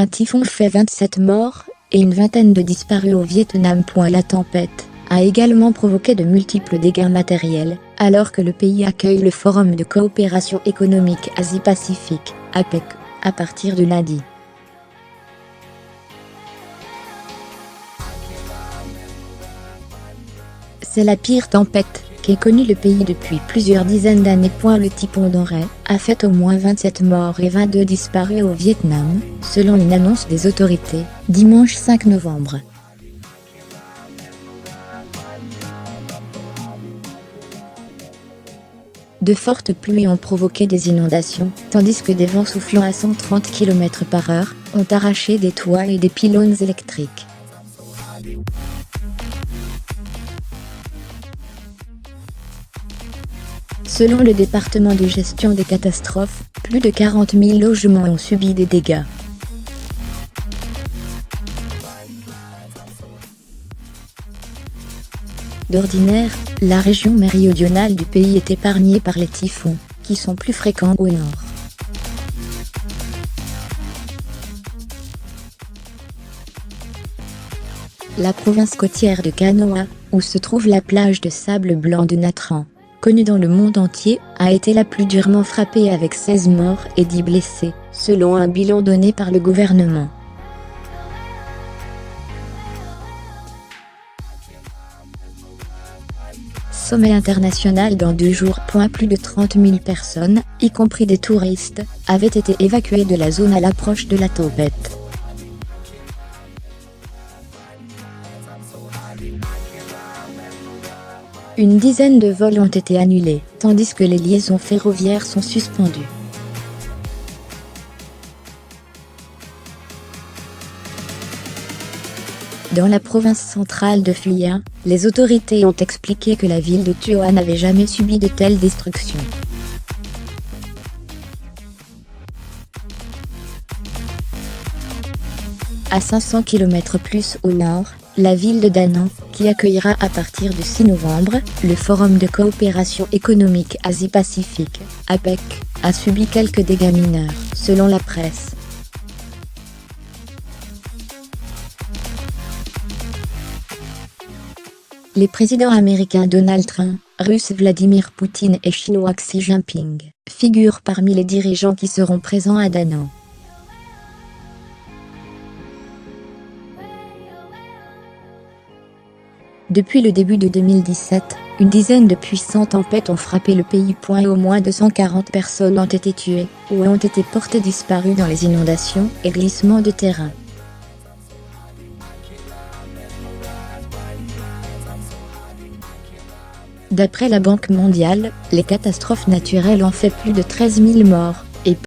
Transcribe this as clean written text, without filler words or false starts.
Un typhon fait 27 morts et une vingtaine de disparus au Vietnam. La tempête a également provoqué de multiples dégâts matériels, alors que le pays accueille le Forum de coopération économique Asie-Pacifique, APEC, à partir de lundi. C'est la pire tempête qu'ait connue le pays depuis plusieurs dizaines d'années. Le typhon Dorae a fait au moins 27 morts et 22 disparus au Vietnam, selon une annonce des autorités, dimanche 5 novembre. De fortes pluies ont provoqué des inondations, tandis que des vents soufflant à 130 km/h ont arraché des toits et des pylônes électriques. Selon le département de gestion des catastrophes, plus de 40 000 logements ont subi des dégâts. D'ordinaire, la région méridionale du pays est épargnée par les typhons, qui sont plus fréquents au nord. La province côtière de Kanoa, où se trouve la plage de sable blanc de Nha Trang, connue dans le monde entier, a été la plus durement frappée avec 16 morts et 10 blessés, selon un bilan donné par le gouvernement. Sommet international dans 2 jours. Plus de 30 000 personnes, y compris des touristes, avaient été évacuées de la zone à l'approche de la tempête. Une dizaine de vols ont été annulés, tandis que les liaisons ferroviaires sont suspendues. Dans la province centrale de Phu Yen, les autorités ont expliqué que la ville de Thuan n'avait jamais subi de telles destructions. À 500 km plus au nord, la ville de Da Nang, qui accueillera à partir du 6 novembre, le Forum de coopération économique Asie-Pacifique, APEC, a subi quelques dégâts mineurs, selon la presse. Les présidents américains Donald Trump, russe Vladimir Poutine et chinois Xi Jinping figurent parmi les dirigeants qui seront présents à Da Nang. Depuis le début de 2017, une dizaine de puissantes tempêtes ont frappé le pays. Au moins 240 personnes ont été tuées ou ont été portées disparues dans les inondations et glissements de terrain. D'après la Banque mondiale, les catastrophes naturelles ont fait plus de 13 000 morts, et